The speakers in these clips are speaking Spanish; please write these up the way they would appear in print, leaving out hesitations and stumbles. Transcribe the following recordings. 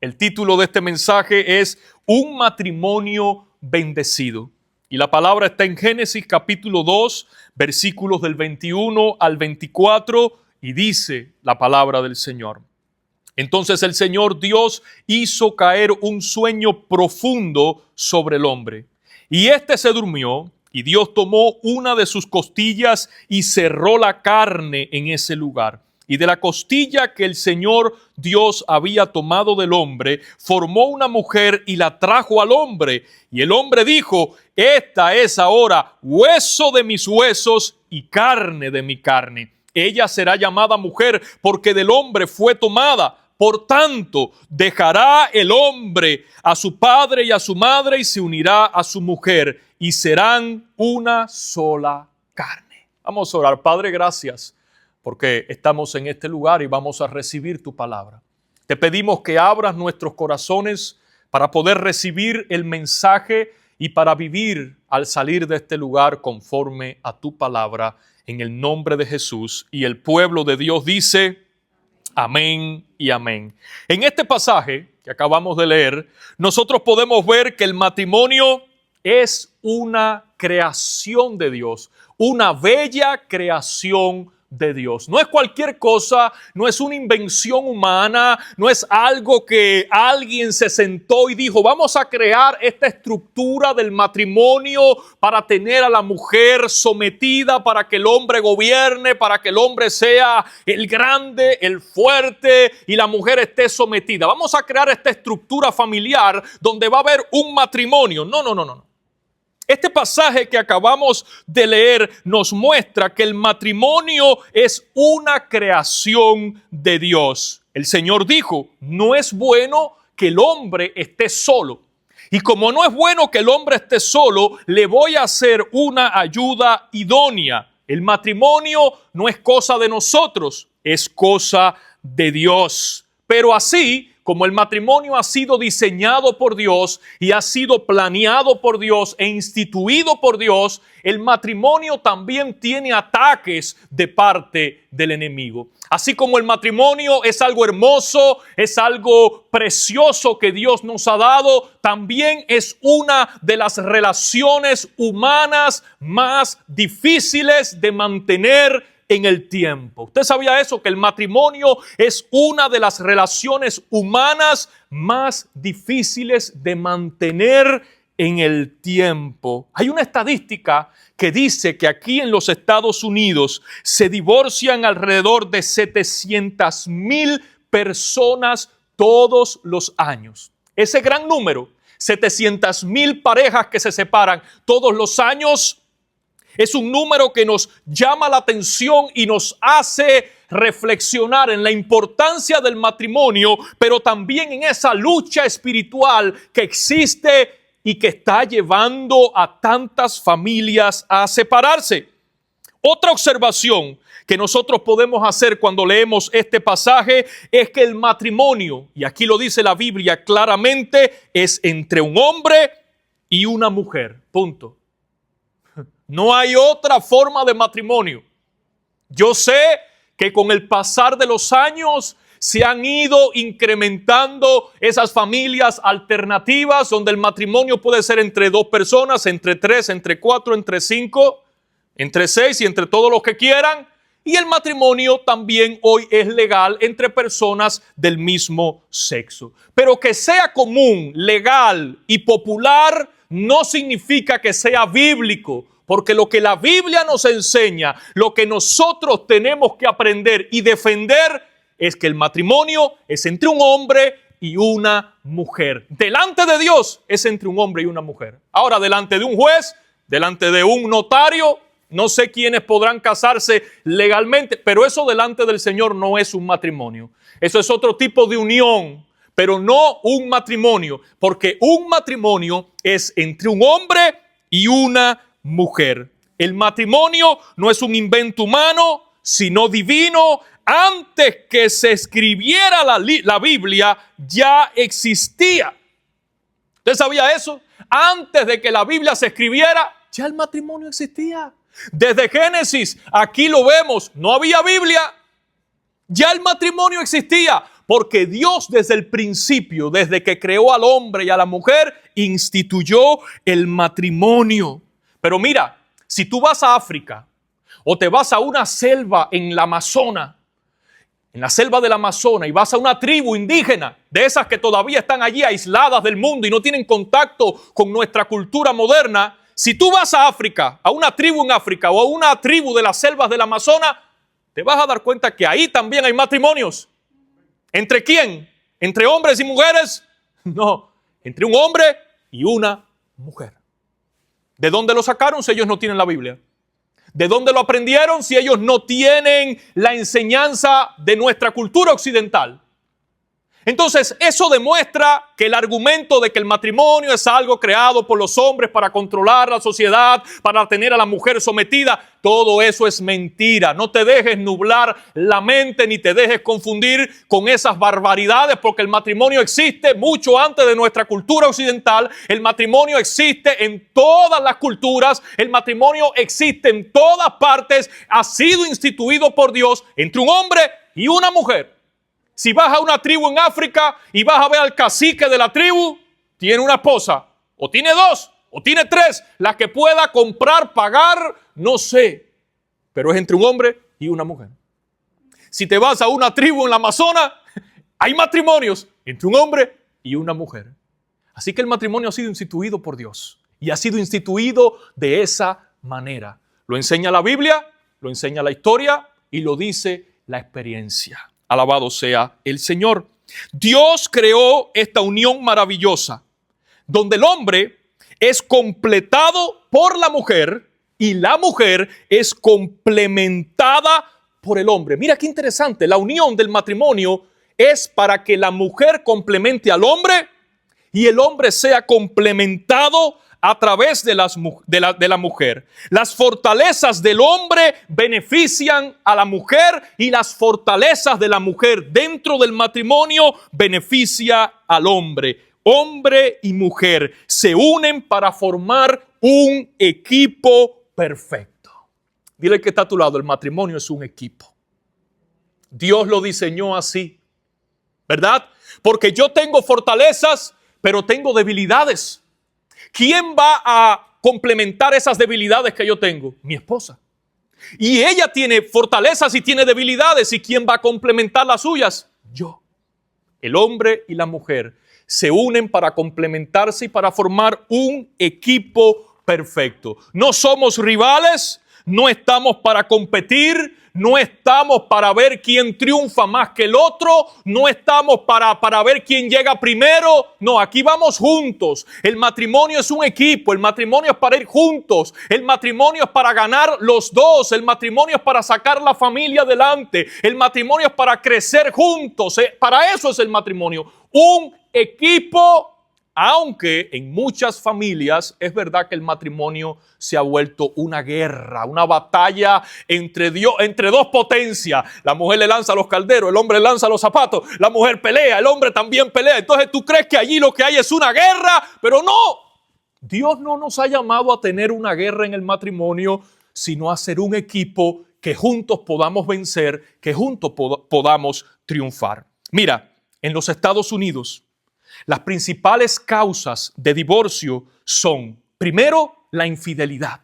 El título de este mensaje es Un matrimonio bendecido. Y la palabra está en Génesis capítulo 2, versículos del 21 al 24, y dice la palabra del Señor. Entonces el Señor Dios hizo caer un sueño profundo sobre el hombre. Y éste se durmió, y Dios tomó una de sus costillas y cerró la carne en ese lugar. Y de la costilla que el Señor Dios había tomado del hombre, formó una mujer y la trajo al hombre. Y el hombre dijo: esta es ahora hueso de mis huesos y carne de mi carne. Ella será llamada mujer porque del hombre fue tomada. Por tanto, dejará el hombre a su padre y a su madre y se unirá a su mujer y serán una sola carne. Vamos a orar. Padre, gracias porque estamos en este lugar y vamos a recibir tu palabra. Te pedimos que abras nuestros corazones para poder recibir el mensaje y para vivir al salir de este lugar conforme a tu palabra, en el nombre de Jesús. Y el pueblo de Dios dice: amén y amén. En este pasaje que acabamos de leer, nosotros podemos ver que el matrimonio es una creación de Dios, una bella creación de Dios. No es cualquier cosa, no es una invención humana, no es algo que alguien se sentó y dijo: vamos a crear esta estructura del matrimonio para tener a la mujer sometida, para que el hombre gobierne, para que el hombre sea el grande, el fuerte y la mujer esté sometida. Vamos a crear esta estructura familiar donde va a haber un matrimonio. No. Este pasaje que acabamos de leer nos muestra que el matrimonio es una creación de Dios. El Señor dijo: no es bueno que el hombre esté solo. Y como no es bueno que el hombre esté solo, le voy a hacer una ayuda idónea. El matrimonio no es cosa de nosotros, es cosa de Dios. Pero así como el matrimonio ha sido diseñado por Dios y ha sido planeado por Dios e instituido por Dios, el matrimonio también tiene ataques de parte del enemigo. Así como el matrimonio es algo hermoso, es algo precioso que Dios nos ha dado, también es una de las relaciones humanas más difíciles de mantener en el tiempo. ¿Usted sabía eso? Que el matrimonio es una de las relaciones humanas más difíciles de mantener en el tiempo. Hay una estadística que dice que aquí en los Estados Unidos se divorcian alrededor de 700,000 personas todos los años. Ese gran número, 700,000 parejas que se separan todos los años, es un número que nos llama la atención y nos hace reflexionar en la importancia del matrimonio, pero también en esa lucha espiritual que existe y que está llevando a tantas familias a separarse. Otra observación que nosotros podemos hacer cuando leemos este pasaje es que el matrimonio, y aquí lo dice la Biblia claramente, es entre un hombre y una mujer. Punto. No hay otra forma de matrimonio. Yo sé que con el pasar de los años se han ido incrementando esas familias alternativas donde el matrimonio puede ser entre dos personas, entre tres, entre cuatro, entre cinco, entre seis y entre todos los que quieran. Y el matrimonio también hoy es legal entre personas del mismo sexo. Pero que sea común, legal y popular no significa que sea bíblico. Porque lo que la Biblia nos enseña, lo que nosotros tenemos que aprender y defender es que el matrimonio es entre un hombre y una mujer. Delante de Dios es entre un hombre y una mujer. Ahora, delante de un juez, delante de un notario, no sé quiénes podrán casarse legalmente, pero eso delante del Señor no es un matrimonio. Eso es otro tipo de unión, pero no un matrimonio, porque un matrimonio es entre un hombre y una mujer. El matrimonio no es un invento humano, sino divino. Antes que se escribiera la Biblia, ya existía. ¿Usted sabía eso? Antes de que la Biblia se escribiera, ya el matrimonio existía. Desde Génesis, aquí lo vemos, no había Biblia. Ya el matrimonio existía. Porque Dios desde el principio, desde que creó al hombre y a la mujer, instituyó el matrimonio. Pero mira, si tú vas a África o te vas a una selva en la Amazona, en la selva del Amazonas, y vas a una tribu indígena, de esas que todavía están allí aisladas del mundo y no tienen contacto con nuestra cultura moderna, si tú vas a África, a una tribu en África o a una tribu de las selvas del Amazonas, te vas a dar cuenta que ahí también hay matrimonios. ¿Entre quién? ¿Entre hombres y mujeres? No, entre un hombre y una mujer. ¿De dónde lo sacaron si ellos no tienen la Biblia? ¿De dónde lo aprendieron si ellos no tienen la enseñanza de nuestra cultura occidental? Entonces, eso demuestra que el argumento de que el matrimonio es algo creado por los hombres para controlar la sociedad, para tener a la mujer sometida, todo eso es mentira. No te dejes nublar la mente ni te dejes confundir con esas barbaridades, porque el matrimonio existe mucho antes de nuestra cultura occidental. El matrimonio existe en todas las culturas. El matrimonio existe en todas partes. Ha sido instituido por Dios entre un hombre y una mujer. Si vas a una tribu en África y vas a ver al cacique de la tribu, tiene una esposa, o tiene dos, o tiene tres, las que pueda comprar, pagar, no sé, pero es entre un hombre y una mujer. Si te vas a una tribu en la Amazonas, hay matrimonios entre un hombre y una mujer. Así que el matrimonio ha sido instituido por Dios y ha sido instituido de esa manera. Lo enseña la Biblia, lo enseña la historia y lo dice la experiencia. Alabado sea el Señor. Dios creó esta unión maravillosa, donde el hombre es completado por la mujer y la mujer es complementada por el hombre. Mira qué interesante, la unión del matrimonio es para que la mujer complemente al hombre y el hombre sea complementado a través de la mujer. Las fortalezas del hombre benefician a la mujer y las fortalezas de la mujer dentro del matrimonio beneficia al hombre. Hombre y mujer se unen para formar un equipo perfecto. Dile que está a tu lado, el matrimonio es un equipo. Dios lo diseñó así, ¿verdad? Porque yo tengo fortalezas, pero tengo debilidades. ¿Quién va a complementar esas debilidades que yo tengo? Mi esposa. Y ella tiene fortalezas y tiene debilidades. ¿Y quién va a complementar las suyas? Yo. El hombre y la mujer se unen para complementarse y para formar un equipo perfecto. No somos rivales, no estamos para competir, no estamos para ver quién triunfa más que el otro, no estamos para ver quién llega primero. No, aquí vamos juntos. El matrimonio es un equipo, el matrimonio es para ir juntos, el matrimonio es para ganar los dos, el matrimonio es para sacar la familia adelante, el matrimonio es para crecer juntos. Para eso es el matrimonio, un equipo. Aunque en muchas familias es verdad que el matrimonio se ha vuelto una guerra, una batalla entre dos potencias. La mujer le lanza los calderos, el hombre le lanza los zapatos, la mujer pelea, el hombre también pelea. Entonces tú crees que allí lo que hay es una guerra, pero no. Dios no nos ha llamado a tener una guerra en el matrimonio, sino a ser un equipo que juntos podamos vencer, que juntos podamos triunfar. Mira, en los Estados Unidos, las principales causas de divorcio son, primero, la infidelidad.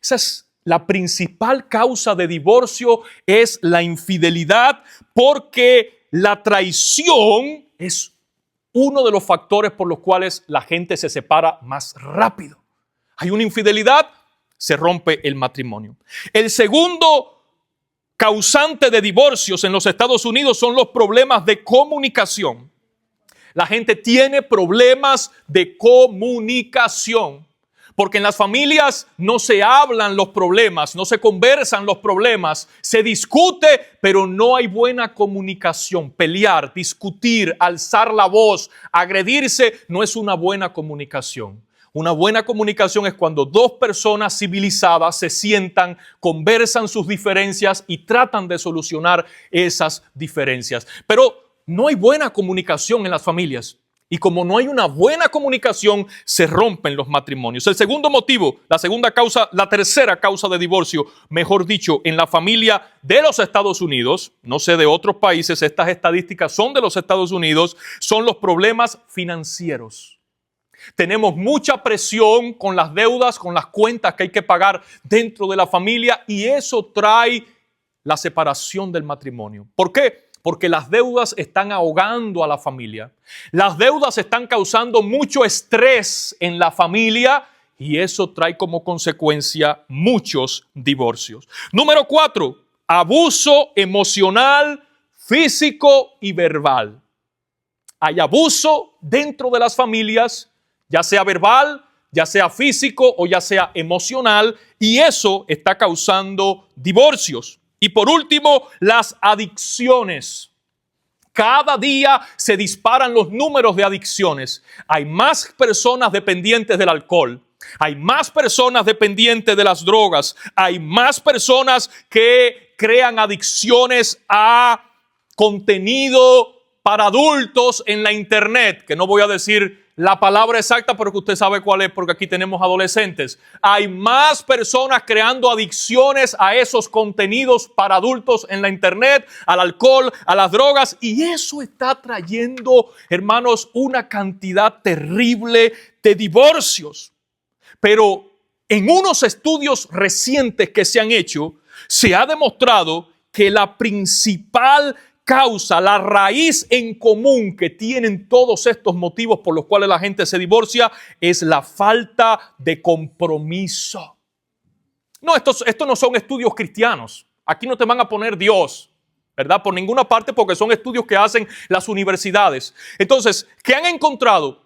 Esa es la principal causa de divorcio, es la infidelidad, porque la traición es uno de los factores por los cuales la gente se separa más rápido. Hay una infidelidad, se rompe el matrimonio. El segundo causante de divorcios en los Estados Unidos son los problemas de comunicación. La gente tiene problemas de comunicación, porque en las familias no se hablan los problemas, no se conversan los problemas, se discute, pero no hay buena comunicación. Pelear, discutir, alzar la voz, agredirse, no es una buena comunicación. Una buena comunicación es cuando dos personas civilizadas se sientan, conversan sus diferencias y tratan de solucionar esas diferencias. Pero no hay buena comunicación en las familias. Y como no hay una buena comunicación, se rompen los matrimonios. El segundo motivo, la tercera causa de divorcio, mejor dicho, en la familia de los Estados Unidos, no sé de otros países, estas estadísticas son de los Estados Unidos, son los problemas financieros. Tenemos mucha presión con las deudas, con las cuentas que hay que pagar dentro de la familia, y eso trae la separación del matrimonio. ¿Por qué? Porque las deudas están ahogando a la familia. Las deudas están causando mucho estrés en la familia y eso trae como consecuencia muchos divorcios. Número 4, abuso emocional, físico y verbal. Hay abuso dentro de las familias, ya sea verbal, ya sea físico o ya sea emocional, y eso está causando divorcios. Y por último, las adicciones. Cada día se disparan los números de adicciones. Hay más personas dependientes del alcohol. Hay más personas dependientes de las drogas. Hay más personas que crean adicciones a contenido para adultos en la internet, que no voy a decir la palabra exacta, pero que usted sabe cuál es, porque aquí tenemos adolescentes. Hay más personas creando adicciones a esos contenidos para adultos en la internet, al alcohol, a las drogas, y eso está trayendo, hermanos, una cantidad terrible de divorcios. Pero en unos estudios recientes que se han hecho, se ha demostrado que la principal causa, la raíz en común que tienen todos estos motivos por los cuales la gente se divorcia es la falta de compromiso. No, estos no son estudios cristianos. Aquí no te van a poner Dios, ¿verdad? Por ninguna parte, porque son estudios que hacen las universidades. Entonces, ¿qué han encontrado?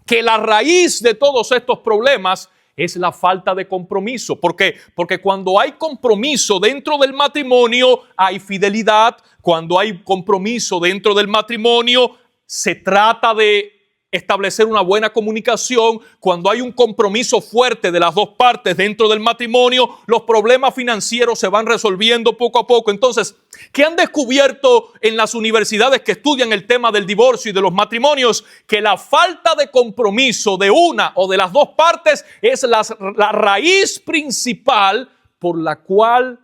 Que la raíz de todos estos problemas es la falta de compromiso. ¿Por qué? Porque cuando hay compromiso dentro del matrimonio, hay fidelidad. Cuando hay compromiso dentro del matrimonio, se trata de establecer una buena comunicación. Cuando hay un compromiso fuerte de las dos partes dentro del matrimonio, los problemas financieros se van resolviendo poco a poco. Entonces, ¿qué han descubierto en las universidades que estudian el tema del divorcio y de los matrimonios? Que la falta de compromiso de una o de las dos partes es la raíz principal por la cual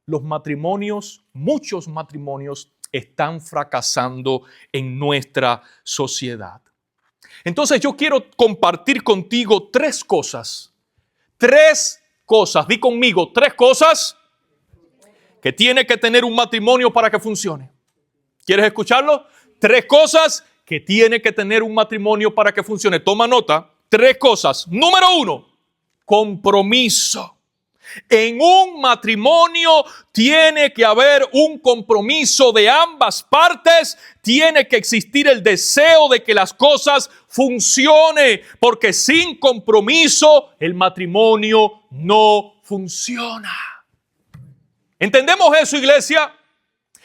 los matrimonios, muchos matrimonios, están fracasando en nuestra sociedad. Entonces yo quiero compartir contigo tres cosas. Di conmigo, 3 cosas que tiene que tener un matrimonio para que funcione. ¿Quieres escucharlo? 3 cosas que tiene que tener un matrimonio para que funcione. Toma nota. 3 cosas. Número 1, compromiso. En un matrimonio tiene que haber un compromiso de ambas partes, tiene que existir el deseo de que las cosas funcionen, porque sin compromiso el matrimonio no funciona. ¿Entendemos eso, iglesia?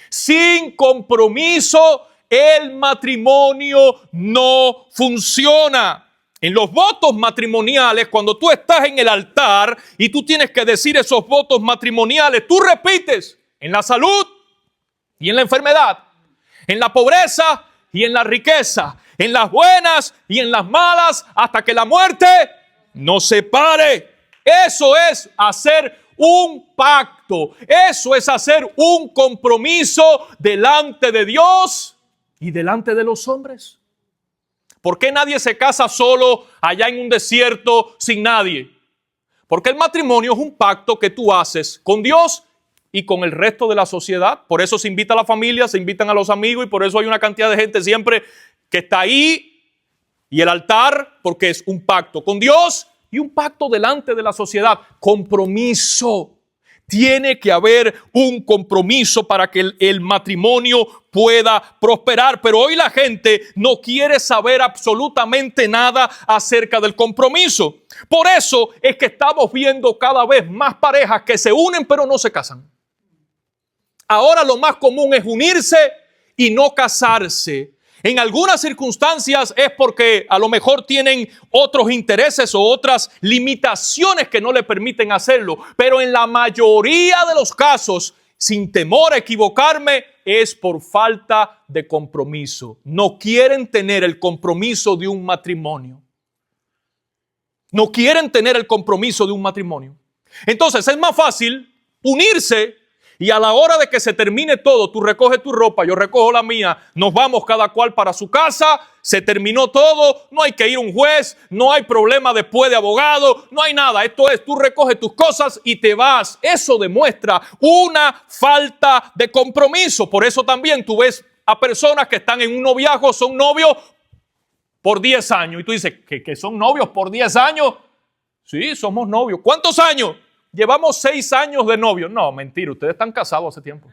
Sin compromiso el matrimonio no funciona. En los votos matrimoniales, cuando tú estás en el altar y tú tienes que decir esos votos matrimoniales, tú repites en la salud y en la enfermedad, en la pobreza y en la riqueza, en las buenas y en las malas, hasta que la muerte nos separe. Eso es hacer un pacto, eso es hacer un compromiso delante de Dios y delante de los hombres. ¿Por qué nadie se casa solo allá en un desierto sin nadie? Porque el matrimonio es un pacto que tú haces con Dios y con el resto de la sociedad. Por eso se invita a la familia, se invitan a los amigos y por eso hay una cantidad de gente siempre que está ahí. Y el altar, porque es un pacto con Dios y un pacto delante de la sociedad. Compromiso. Tiene que haber un compromiso para que el matrimonio pueda prosperar. Pero hoy la gente no quiere saber absolutamente nada acerca del compromiso. Por eso es que estamos viendo cada vez más parejas que se unen pero no se casan. Ahora lo más común es unirse y no casarse. En algunas circunstancias es porque a lo mejor tienen otros intereses o otras limitaciones que no le permiten hacerlo. Pero en la mayoría de los casos, sin temor a equivocarme, es por falta de compromiso. No quieren tener el compromiso de un matrimonio. No quieren tener el compromiso de un matrimonio. Entonces es más fácil unirse y a la hora de que se termine todo, tú recoges tu ropa, yo recojo la mía, nos vamos cada cual para su casa, se terminó todo, no hay que ir a un juez, no hay problema después de abogado, no hay nada. Esto es, tú recoges tus cosas y te vas. Eso demuestra una falta de compromiso. Por eso también tú ves a personas que están en un noviazgo, son novios por 10 años. Y tú dices, ¿que son novios por 10 años? Sí, somos novios. ¿Cuántos años? Llevamos 6 años de novios. No, mentira, ustedes están casados hace tiempo.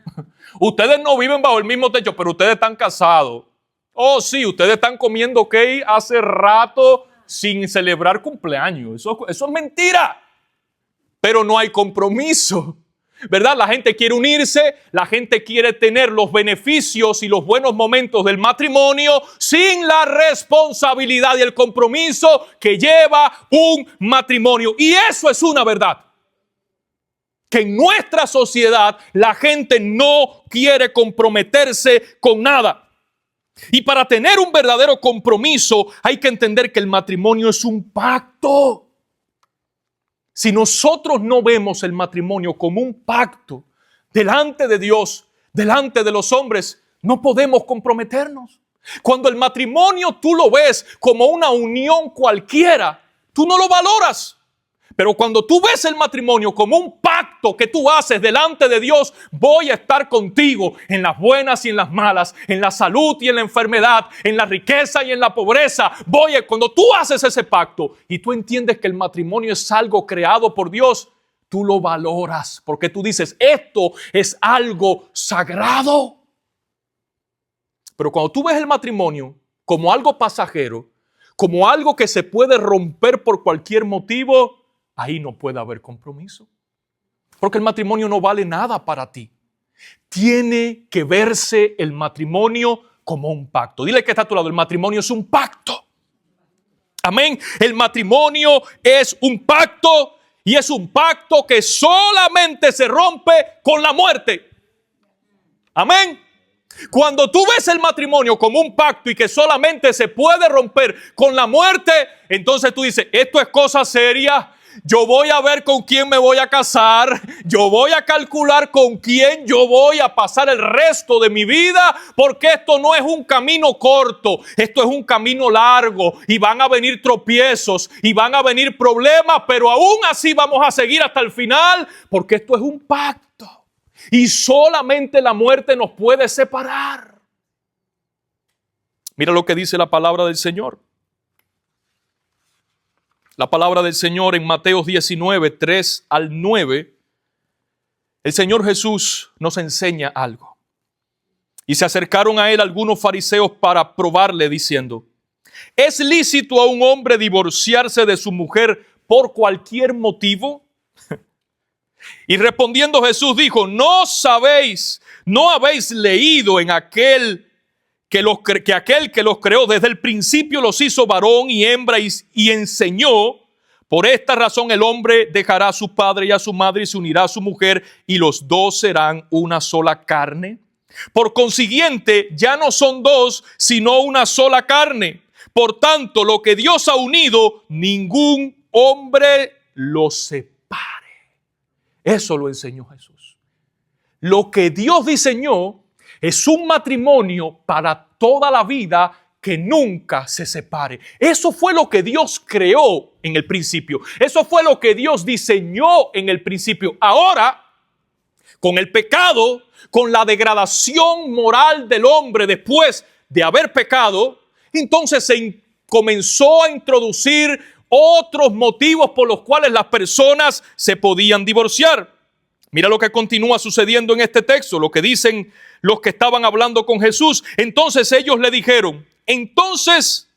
Ustedes no viven bajo el mismo techo, pero ustedes están casados. Oh, sí, ustedes están comiendo cake hace rato sin celebrar cumpleaños. Eso es mentira. Pero no hay compromiso, ¿verdad? La gente quiere unirse, la gente quiere tener los beneficios y los buenos momentos del matrimonio sin la responsabilidad y el compromiso que lleva un matrimonio. Y eso es una verdad. Que en nuestra sociedad la gente no quiere comprometerse con nada. Y para tener un verdadero compromiso hay que entender que el matrimonio es un pacto. Si nosotros no vemos el matrimonio como un pacto delante de Dios, delante de los hombres, no podemos comprometernos. Cuando el matrimonio tú lo ves como una unión cualquiera, tú no lo valoras. Pero cuando tú ves el matrimonio como un pacto que tú haces delante de Dios, voy a estar contigo en las buenas y en las malas, en la salud y en la enfermedad, en la riqueza y en la pobreza. Cuando tú haces ese pacto y tú entiendes que el matrimonio es algo creado por Dios, tú lo valoras porque tú dices, esto es algo sagrado. Pero cuando tú ves el matrimonio como algo pasajero, como algo que se puede romper por cualquier motivo, ahí no puede haber compromiso. Porque el matrimonio no vale nada para ti. Tiene que verse el matrimonio como un pacto. Dile que está a tu lado, el matrimonio es un pacto. Amén. El matrimonio es un pacto y es un pacto que solamente se rompe con la muerte. Amén. Cuando tú ves el matrimonio como un pacto y que solamente se puede romper con la muerte, entonces tú dices, esto es cosa seria. Yo voy a ver con quién me voy a casar, yo voy a calcular con quién yo voy a pasar el resto de mi vida, porque esto no es un camino corto, esto es un camino largo y van a venir tropiezos y van a venir problemas, pero aún así vamos a seguir hasta el final, porque esto es un pacto y solamente la muerte nos puede separar. Mira lo que dice la palabra del Señor. La palabra del Señor en Mateo 19, 3 al 9, el Señor Jesús nos enseña algo. Y se acercaron a él algunos fariseos para probarle diciendo, ¿es lícito a un hombre divorciarse de su mujer por cualquier motivo? Y respondiendo Jesús dijo, no habéis leído en aquel que los creó desde el principio los hizo varón y hembra y enseñó. Por esta razón el hombre dejará a su padre y a su madre y se unirá a su mujer y los dos serán una sola carne. Por consiguiente ya no son dos sino una sola carne. Por tanto lo que Dios ha unido ningún hombre lo separe. Eso lo enseñó Jesús. Lo que Dios diseñó es un matrimonio para toda la vida que nunca se separe. Eso fue lo que Dios creó en el principio. Eso fue lo que Dios diseñó en el principio. Ahora, con el pecado, con la degradación moral del hombre después de haber pecado, entonces se comenzó a introducir otros motivos por los cuales las personas se podían divorciar. Mira lo que continúa sucediendo en este texto, lo que dicen los que estaban hablando con Jesús. Entonces ellos le dijeron, entonces,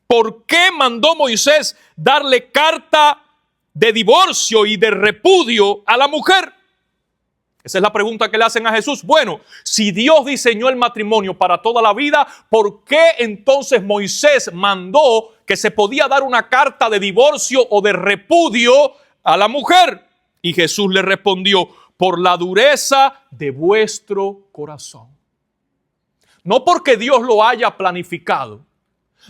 ¿por qué mandó Moisés darle carta de divorcio y de repudio a la mujer? Esa es la pregunta que le hacen a Jesús. Bueno, si Dios diseñó el matrimonio para toda la vida, ¿por qué entonces Moisés mandó que se podía dar una carta de divorcio o de repudio a la mujer? Y Jesús le respondió, por la dureza de vuestro corazón. No porque Dios lo haya planificado,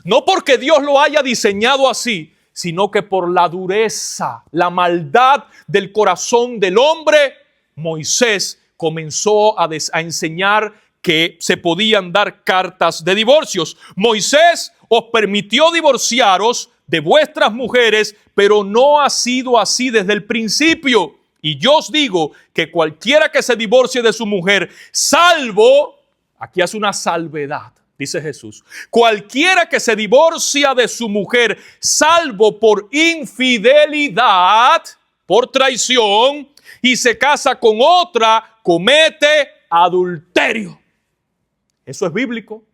no porque Dios lo haya diseñado así, sino que por la dureza, la maldad del corazón del hombre, Moisés comenzó a enseñar que se podían dar cartas de divorcios. Moisés os permitió divorciaros de vuestras mujeres, pero no ha sido así desde el principio. Y yo os digo que cualquiera que se divorcie de su mujer, salvo, aquí hace una salvedad, dice Jesús, cualquiera que se divorcia de su mujer, salvo por infidelidad, por traición, y se casa con otra, comete adulterio. Eso es bíblico.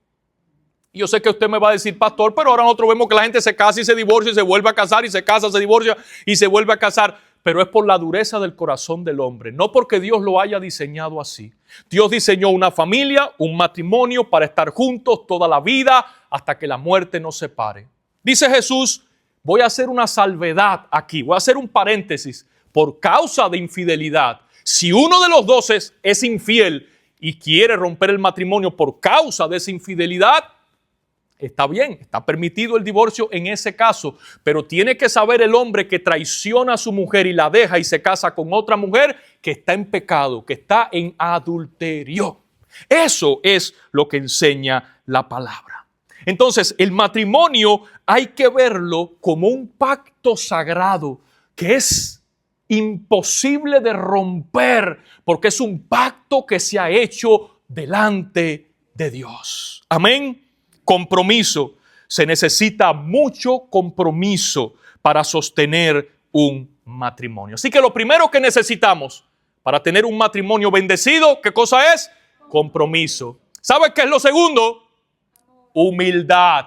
Y yo sé que usted me va a decir, pastor, pero ahora nosotros vemos que la gente se casa y se divorcia y se vuelve a casar y se casa, se divorcia y se vuelve a casar. Pero es por la dureza del corazón del hombre, no porque Dios lo haya diseñado así. Dios diseñó una familia, un matrimonio para estar juntos toda la vida hasta que la muerte nos separe. Dice Jesús, voy a hacer una salvedad aquí, voy a hacer un paréntesis. Por causa de infidelidad, si uno de los dos es infiel y quiere romper el matrimonio por causa de esa infidelidad, está bien, está permitido el divorcio en ese caso, pero tiene que saber el hombre que traiciona a su mujer y la deja y se casa con otra mujer que está en pecado, que está en adulterio. Eso es lo que enseña la palabra. Entonces, el matrimonio hay que verlo como un pacto sagrado que es imposible de romper porque es un pacto que se ha hecho delante de Dios. Amén. Compromiso. Se necesita mucho compromiso para sostener un matrimonio. Así que lo primero que necesitamos para tener un matrimonio bendecido, ¿qué cosa es? Compromiso. ¿Sabe qué es lo segundo? Humildad.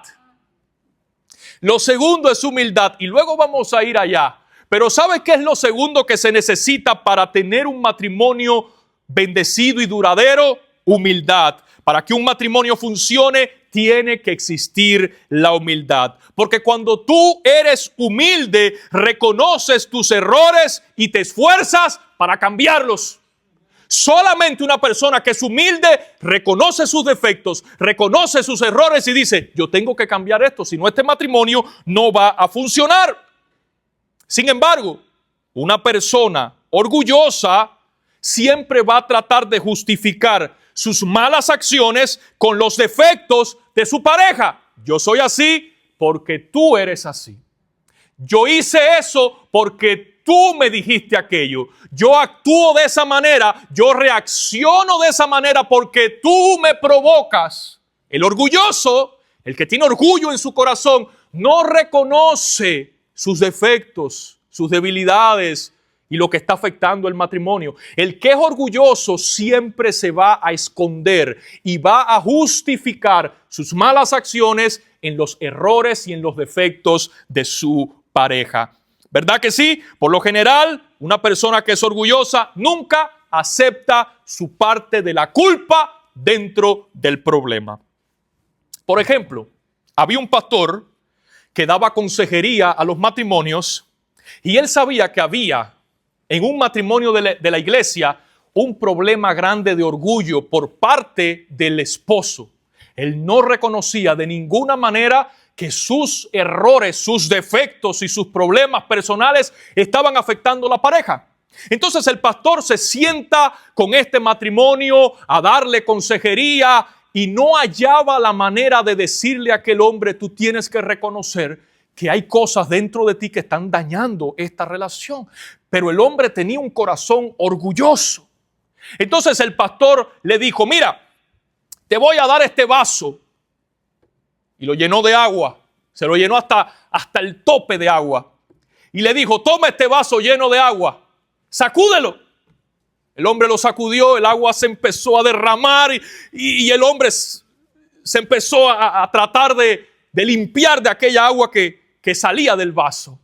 Lo segundo es humildad y luego vamos a ir allá. Pero ¿sabe qué es lo segundo que se necesita para tener un matrimonio bendecido y duradero? Humildad. Para que un matrimonio funcione, tiene que existir la humildad. Porque cuando tú eres humilde, reconoces tus errores y te esfuerzas para cambiarlos. Solamente una persona que es humilde reconoce sus defectos, reconoce sus errores y dice, yo tengo que cambiar esto, si no este matrimonio no va a funcionar. Sin embargo, una persona orgullosa siempre va a tratar de justificar sus malas acciones con los defectos de su pareja. Yo soy así porque tú eres así. Yo hice eso porque tú me dijiste aquello. Yo actúo de esa manera, yo reacciono de esa manera porque tú me provocas. El orgulloso, el que tiene orgullo en su corazón, no reconoce sus defectos, sus debilidades y lo que está afectando el matrimonio. El que es orgulloso siempre se va a esconder y va a justificar sus malas acciones en los errores y en los defectos de su pareja. ¿Verdad que sí? Por lo general, una persona que es orgullosa nunca acepta su parte de la culpa dentro del problema. Por ejemplo, había un pastor que daba consejería a los matrimonios y él sabía que había en un matrimonio de la iglesia un problema grande de orgullo por parte del esposo. Él no reconocía de ninguna manera que sus errores, sus defectos y sus problemas personales estaban afectando a la pareja. Entonces el pastor se sienta con este matrimonio a darle consejería y no hallaba la manera de decirle a aquel hombre, tú tienes que reconocer que hay cosas dentro de ti que están dañando esta relación. Pero el hombre tenía un corazón orgulloso. Entonces el pastor le dijo, mira, te voy a dar este vaso. Y lo llenó de agua. Se lo llenó hasta el tope de agua. Y le dijo, toma este vaso lleno de agua. Sacúdelo. El hombre lo sacudió, el agua se empezó a derramar y el hombre se empezó a tratar de limpiar de aquella agua que salía del vaso.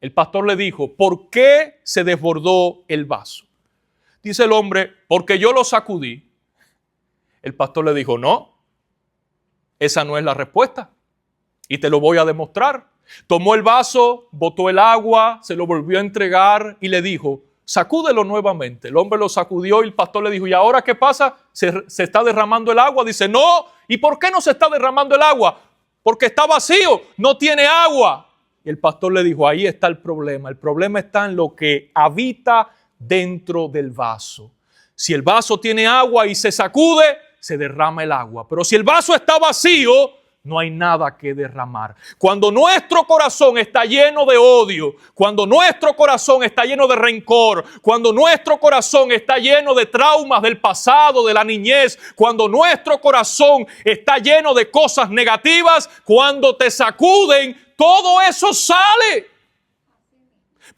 El pastor le dijo, ¿por qué se desbordó el vaso? Dice el hombre, porque yo lo sacudí. El pastor le dijo, no, esa no es la respuesta y te lo voy a demostrar. Tomó el vaso, botó el agua, se lo volvió a entregar y le dijo, sacúdelo nuevamente. El hombre lo sacudió y el pastor le dijo, ¿y ahora qué pasa? ¿Se está derramando el agua? Dice, no. ¿Y por qué no se está derramando el agua? Porque está vacío, no tiene agua. Y el pastor le dijo, ahí está el problema. El problema está en lo que habita dentro del vaso. Si el vaso tiene agua y se sacude, se derrama el agua. Pero si el vaso está vacío, no hay nada que derramar. Cuando nuestro corazón está lleno de odio, cuando nuestro corazón está lleno de rencor, cuando nuestro corazón está lleno de traumas del pasado, de la niñez, cuando nuestro corazón está lleno de cosas negativas, cuando te sacuden, todo eso sale.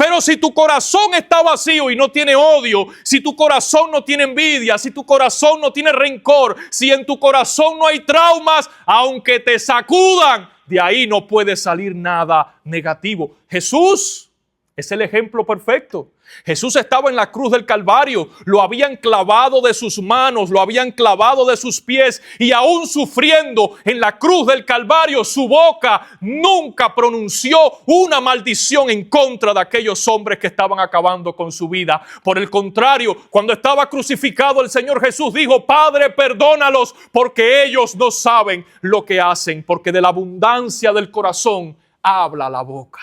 Pero si tu corazón está vacío y no tiene odio, si tu corazón no tiene envidia, si tu corazón no tiene rencor, si en tu corazón no hay traumas, aunque te sacudan, de ahí no puede salir nada negativo. Jesús es el ejemplo perfecto. Jesús estaba en la cruz del Calvario, lo habían clavado de sus manos, lo habían clavado de sus pies y aún sufriendo en la cruz del Calvario, su boca nunca pronunció una maldición en contra de aquellos hombres que estaban acabando con su vida. Por el contrario, cuando estaba crucificado, el Señor Jesús dijo, Padre, perdónalos porque ellos no saben lo que hacen, porque de la abundancia del corazón habla la boca.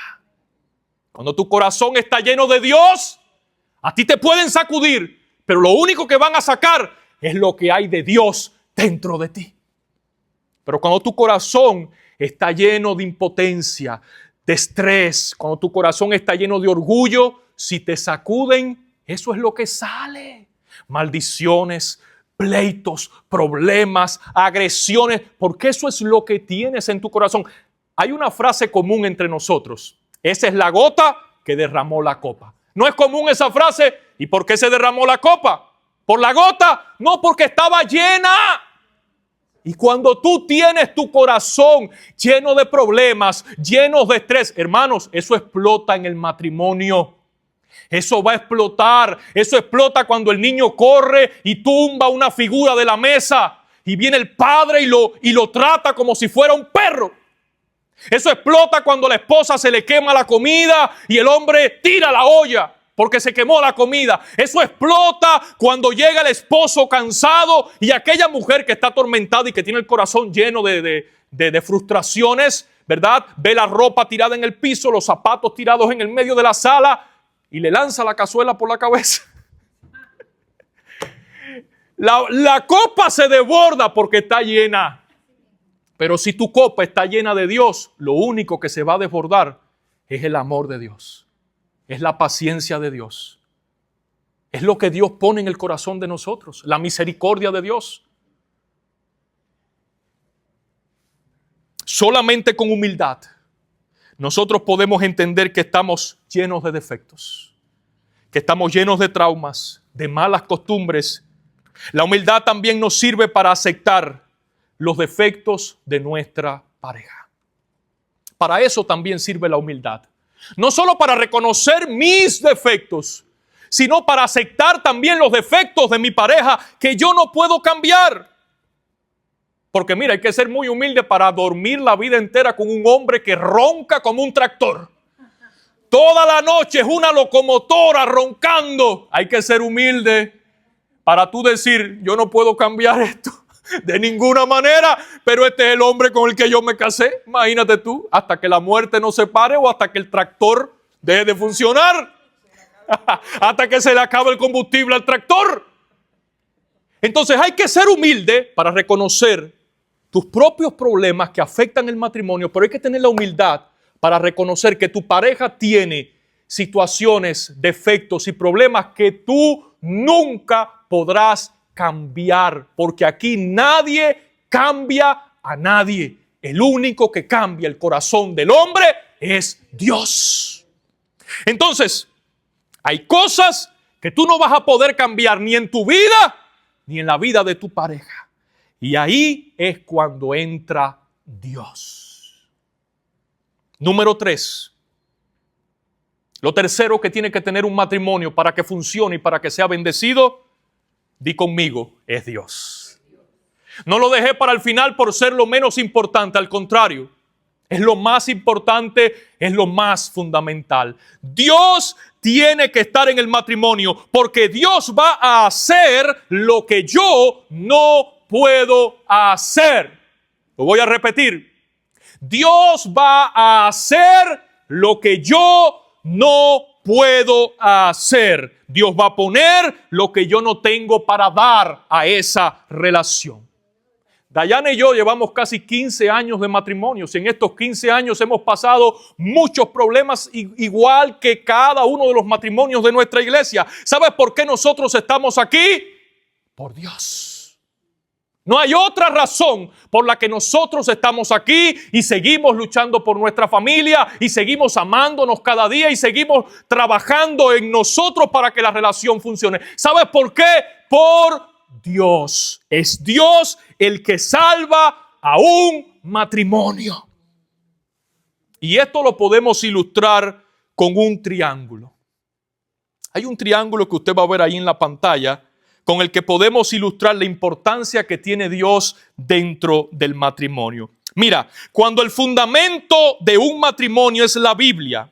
Cuando tu corazón está lleno de Dios, a ti te pueden sacudir, pero lo único que van a sacar es lo que hay de Dios dentro de ti. Pero cuando tu corazón está lleno de impotencia, de estrés, cuando tu corazón está lleno de orgullo, si te sacuden, eso es lo que sale. Maldiciones, pleitos, problemas, agresiones, porque eso es lo que tienes en tu corazón. Hay una frase común entre nosotros. Esa es la gota que derramó la copa. ¿No es común esa frase? ¿Y por qué se derramó la copa? ¿Por la gota? No, porque estaba llena. Y cuando tú tienes tu corazón lleno de problemas, lleno de estrés, hermanos, eso explota en el matrimonio. Eso va a explotar. Eso explota cuando el niño corre y tumba una figura de la mesa. Y viene el padre y lo trata como si fuera un perro. Eso explota cuando a la esposa se le quema la comida y el hombre tira la olla porque se quemó la comida. Eso explota cuando llega el esposo cansado y aquella mujer que está atormentada y que tiene el corazón lleno de frustraciones, ¿verdad? Ve la ropa tirada en el piso, los zapatos tirados en el medio de la sala y le lanza la cazuela por la cabeza. La copa se desborda porque está llena. Pero si tu copa está llena de Dios, lo único que se va a desbordar es el amor de Dios. Es la paciencia de Dios. Es lo que Dios pone en el corazón de nosotros. La misericordia de Dios. Solamente con humildad nosotros podemos entender que estamos llenos de defectos. Que estamos llenos de traumas, de malas costumbres. La humildad también nos sirve para aceptar los defectos de nuestra pareja. Para eso también sirve la humildad. No solo para reconocer mis defectos, sino para aceptar también los defectos de mi pareja que yo no puedo cambiar. Porque mira, hay que ser muy humilde para dormir la vida entera con un hombre que ronca como un tractor. Toda la noche es una locomotora roncando. Hay que ser humilde para tú decir, yo no puedo cambiar esto. De ninguna manera, pero este es el hombre con el que yo me casé. Imagínate tú, hasta que la muerte nos separe o hasta que el tractor deje de funcionar. Hasta que se le acabe el combustible al tractor. Entonces hay que ser humilde para reconocer tus propios problemas que afectan el matrimonio, pero hay que tener la humildad para reconocer que tu pareja tiene situaciones, defectos y problemas que tú nunca podrás cambiar, porque aquí nadie cambia a nadie. El único que cambia el corazón del hombre es Dios. Entonces, hay cosas que tú no vas a poder cambiar ni en tu vida ni en la vida de tu pareja. Y ahí es cuando entra Dios. Número 3. Lo tercero que tiene que tener un matrimonio para que funcione y para que sea bendecido, di conmigo, es Dios. No lo dejé para el final por ser lo menos importante, al contrario. Es lo más importante, es lo más fundamental. Dios tiene que estar en el matrimonio porque Dios va a hacer lo que yo no puedo hacer. Lo voy a repetir. Dios va a hacer lo que yo no puedo hacer. Dios va a poner lo que yo no tengo para dar a esa relación. Dayana y yo llevamos casi 15 años de matrimonio. Y en estos 15 años hemos pasado muchos problemas, igual que cada uno de los matrimonios de nuestra iglesia. ¿Sabes por qué nosotros estamos aquí? Por Dios. No hay otra razón por la que nosotros estamos aquí y seguimos luchando por nuestra familia y seguimos amándonos cada día y seguimos trabajando en nosotros para que la relación funcione. ¿Sabes por qué? Por Dios. Es Dios el que salva a un matrimonio. Y esto lo podemos ilustrar con un triángulo. Hay un triángulo que usted va a ver ahí en la pantalla con el que podemos ilustrar la importancia que tiene Dios dentro del matrimonio. Mira, cuando el fundamento de un matrimonio es la Biblia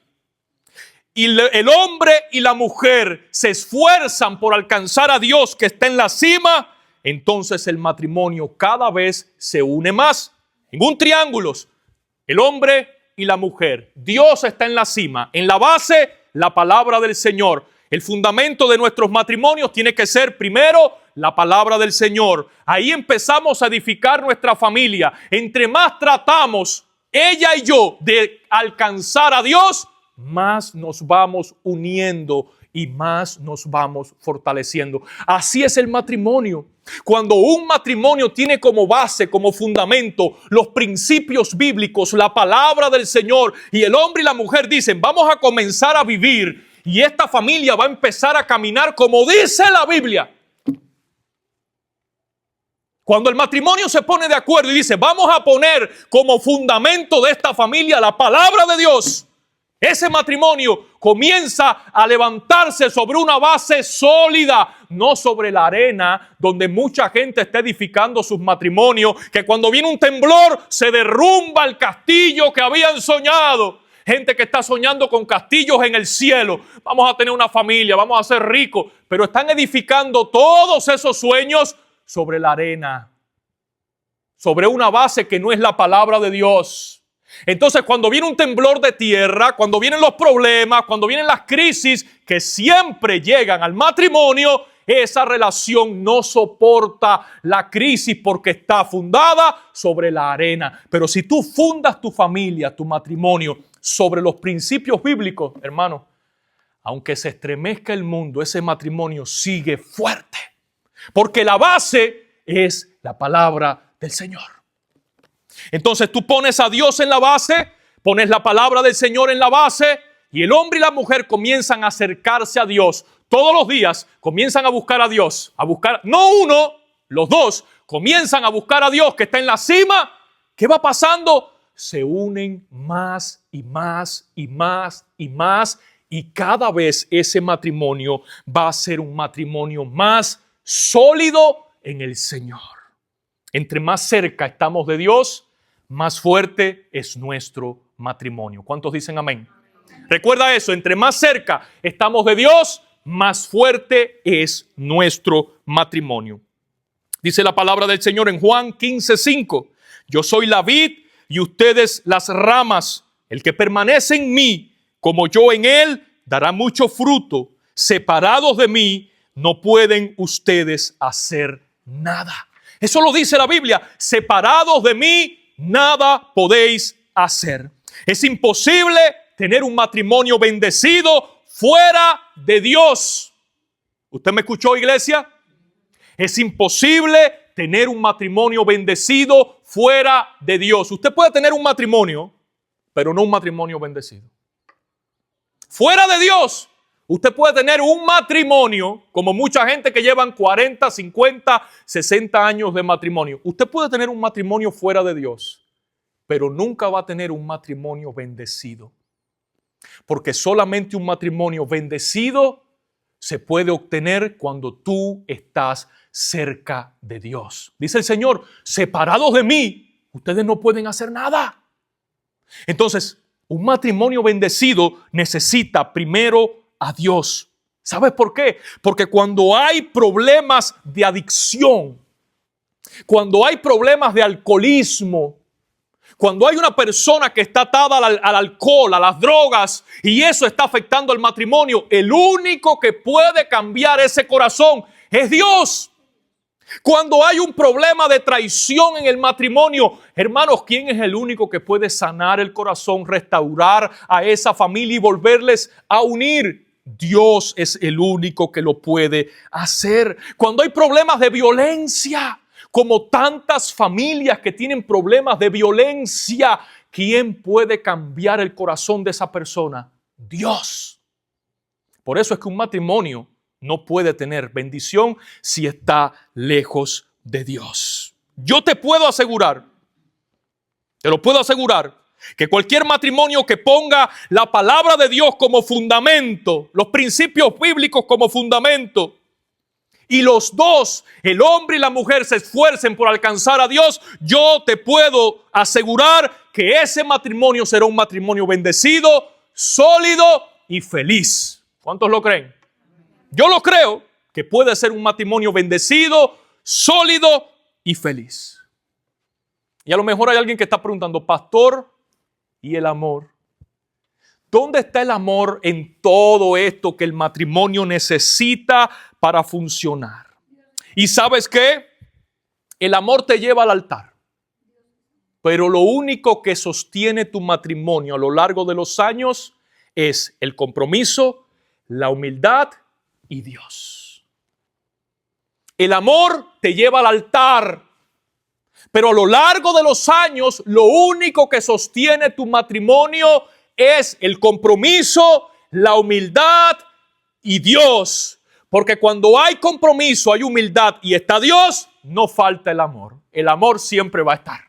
y el hombre y la mujer se esfuerzan por alcanzar a Dios que está en la cima, entonces el matrimonio cada vez se une más. En un triángulo, el hombre y la mujer. Dios está en la cima. En la base, la palabra del Señor. El fundamento de nuestros matrimonios tiene que ser primero la palabra del Señor. Ahí empezamos a edificar nuestra familia. Entre más tratamos, ella y yo, de alcanzar a Dios, más nos vamos uniendo y más nos vamos fortaleciendo. Así es el matrimonio. Cuando un matrimonio tiene como base, como fundamento, los principios bíblicos, la palabra del Señor, y el hombre y la mujer dicen, vamos a comenzar a vivir y esta familia va a empezar a caminar como dice la Biblia. Cuando el matrimonio se pone de acuerdo y dice, vamos a poner como fundamento de esta familia la palabra de Dios, ese matrimonio comienza a levantarse sobre una base sólida, no sobre la arena donde mucha gente está edificando sus matrimonios, que cuando viene un temblor se derrumba el castillo que habían soñado. Gente que está soñando con castillos en el cielo. Vamos a tener una familia, vamos a ser ricos. Pero están edificando todos esos sueños sobre la arena. Sobre una base que no es la palabra de Dios. Entonces, cuando viene un temblor de tierra, cuando vienen los problemas, cuando vienen las crisis que siempre llegan al matrimonio, esa relación no soporta la crisis porque está fundada sobre la arena. Pero si tú fundas tu familia, tu matrimonio, sobre los principios bíblicos, hermano, aunque se estremezca el mundo, ese matrimonio sigue fuerte. Porque la base es la palabra del Señor. Entonces tú pones a Dios en la base, pones la palabra del Señor en la base y el hombre y la mujer comienzan a acercarse a Dios. Todos los días comienzan a buscar a Dios, a buscar, no uno, los dos, comienzan a buscar a Dios que está en la cima. ¿Qué va pasando? Se unen más y más y más y más y cada vez ese matrimonio va a ser un matrimonio más sólido en el Señor. Entre más cerca estamos de Dios, más fuerte es nuestro matrimonio. ¿Cuántos dicen amén? Recuerda eso, entre más cerca estamos de Dios, más fuerte es nuestro matrimonio. Dice la palabra del Señor en Juan 15:5. Yo soy la vid y ustedes las ramas. El que permanece en mí, como yo en él, dará mucho fruto. Separados de mí, no pueden ustedes hacer nada. Eso lo dice la Biblia. Separados de mí, nada podéis hacer. Es imposible tener un matrimonio bendecido fuera de Dios. ¿Usted me escuchó, iglesia? Es imposible tener un matrimonio bendecido fuera de Dios. Usted puede tener un matrimonio, pero no un matrimonio bendecido. Fuera de Dios, usted puede tener un matrimonio, como mucha gente que llevan 40, 50, 60 años de matrimonio. Usted puede tener un matrimonio fuera de Dios, pero nunca va a tener un matrimonio bendecido. Porque solamente un matrimonio bendecido se puede obtener cuando tú estás cerca de Dios. Dice el Señor, separados de mí, ustedes no pueden hacer nada. Entonces, un matrimonio bendecido necesita primero a Dios. ¿Sabes por qué? Porque cuando hay problemas de adicción, cuando hay problemas de alcoholismo, cuando hay una persona que está atada al alcohol, a las drogas, y eso está afectando al matrimonio, el único que puede cambiar ese corazón es Dios. Cuando hay un problema de traición en el matrimonio, hermanos, ¿quién es el único que puede sanar el corazón, restaurar a esa familia y volverles a unir? Dios es el único que lo puede hacer. Cuando hay problemas de violencia, como tantas familias que tienen problemas de violencia, ¿quién puede cambiar el corazón de esa persona? Dios. Por eso es que un matrimonio no puede tener bendición si está lejos de Dios. Yo te puedo asegurar, te lo puedo asegurar, que cualquier matrimonio que ponga la palabra de Dios como fundamento, los principios bíblicos como fundamento, y los dos, el hombre y la mujer, se esfuercen por alcanzar a Dios, yo te puedo asegurar que ese matrimonio será un matrimonio bendecido, sólido y feliz. ¿Cuántos lo creen? Yo lo creo que puede ser un matrimonio bendecido, sólido y feliz. Y a lo mejor hay alguien que está preguntando, pastor, ¿y el amor? ¿Dónde está el amor en todo esto que el matrimonio necesita para funcionar? ¿Y sabes qué? El amor te lleva al altar. Pero lo único que sostiene tu matrimonio a lo largo de los años es el compromiso, la humildad y Dios. El amor te lleva al altar, pero a lo largo de los años lo único que sostiene tu matrimonio es el compromiso, la humildad y Dios. Porque cuando hay compromiso, hay humildad y está Dios, no falta el amor. El amor siempre va a estar.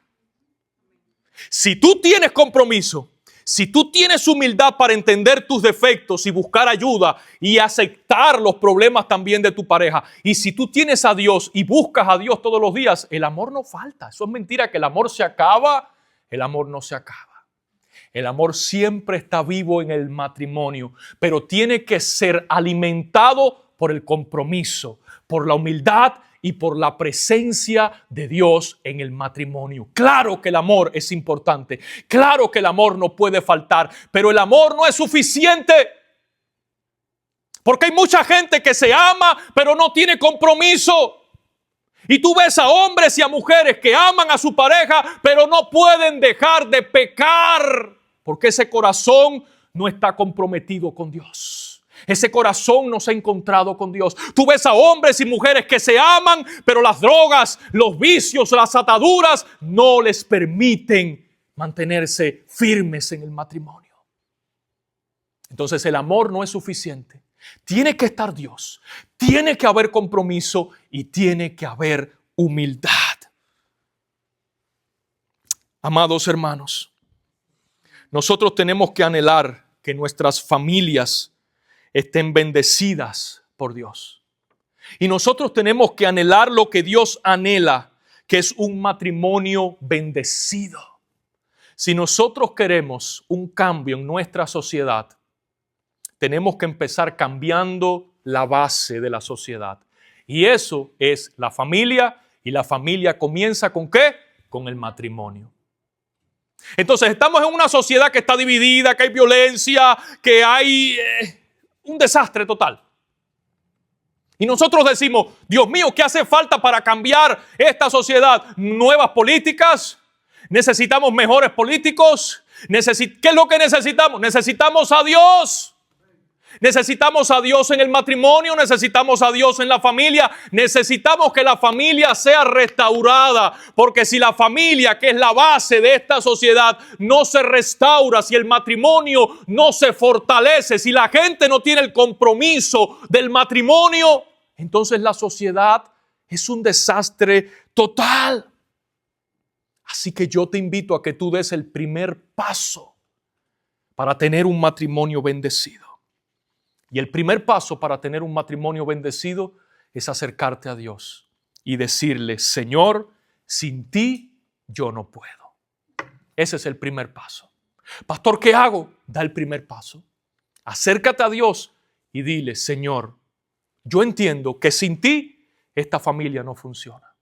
Si tú tienes compromiso, si tú tienes humildad para entender tus defectos y buscar ayuda y aceptar los problemas también de tu pareja, y si tú tienes a Dios y buscas a Dios todos los días, el amor no falta. Eso es mentira, que el amor se acaba. El amor no se acaba. El amor siempre está vivo en el matrimonio, pero tiene que ser alimentado por el compromiso, por la humildad y por la presencia de Dios en el matrimonio. Claro que el amor es importante, claro que el amor no puede faltar, pero el amor no es suficiente. Porque hay mucha gente que se ama, pero no tiene compromiso. Y tú ves a hombres y a mujeres que aman a su pareja, pero no pueden dejar de pecar, porque ese corazón no está comprometido con Dios. Ese corazón no se ha encontrado con Dios. Tú ves a hombres y mujeres que se aman, pero las drogas, los vicios, las ataduras no les permiten mantenerse firmes en el matrimonio. Entonces el amor no es suficiente. Tiene que estar Dios, tiene que haber compromiso y tiene que haber humildad. Amados hermanos, nosotros tenemos que anhelar que nuestras familias estén bendecidas por Dios. Y nosotros tenemos que anhelar lo que Dios anhela, que es un matrimonio bendecido. Si nosotros queremos un cambio en nuestra sociedad, tenemos que empezar cambiando la base de la sociedad. Y eso es la familia, y la familia comienza ¿con qué? Con el matrimonio. Entonces estamos en una sociedad que está dividida, que hay violencia, que hay un desastre total. Y nosotros decimos, Dios mío, ¿qué hace falta para cambiar esta sociedad? Nuevas políticas, necesitamos mejores políticos. ¿Qué es lo que necesitamos? Necesitamos a Dios. Necesitamos a Dios en el matrimonio, necesitamos a Dios en la familia, necesitamos que la familia sea restaurada, porque si la familia, que es la base de esta sociedad, no se restaura, si el matrimonio no se fortalece, si la gente no tiene el compromiso del matrimonio, entonces la sociedad es un desastre total. Así que yo te invito a que tú des el primer paso para tener un matrimonio bendecido. Y el primer paso para tener un matrimonio bendecido es acercarte a Dios y decirle, Señor, sin ti yo no puedo. Ese es el primer paso. Pastor, ¿qué hago? Da el primer paso. Acércate a Dios y dile, Señor, yo entiendo que sin ti esta familia no funciona.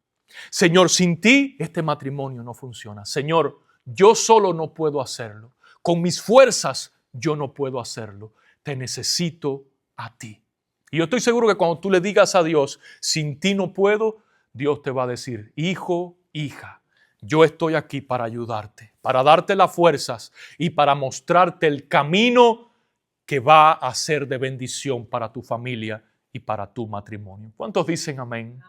Señor, sin ti este matrimonio no funciona. Señor, yo solo no puedo hacerlo. Con mis fuerzas yo no puedo hacerlo. Te necesito a ti. Y yo estoy seguro que cuando tú le digas a Dios, sin ti no puedo, Dios te va a decir, hijo, hija, yo estoy aquí para ayudarte, para darte las fuerzas y para mostrarte el camino que va a ser de bendición para tu familia y para tu matrimonio. ¿Cuántos dicen amén?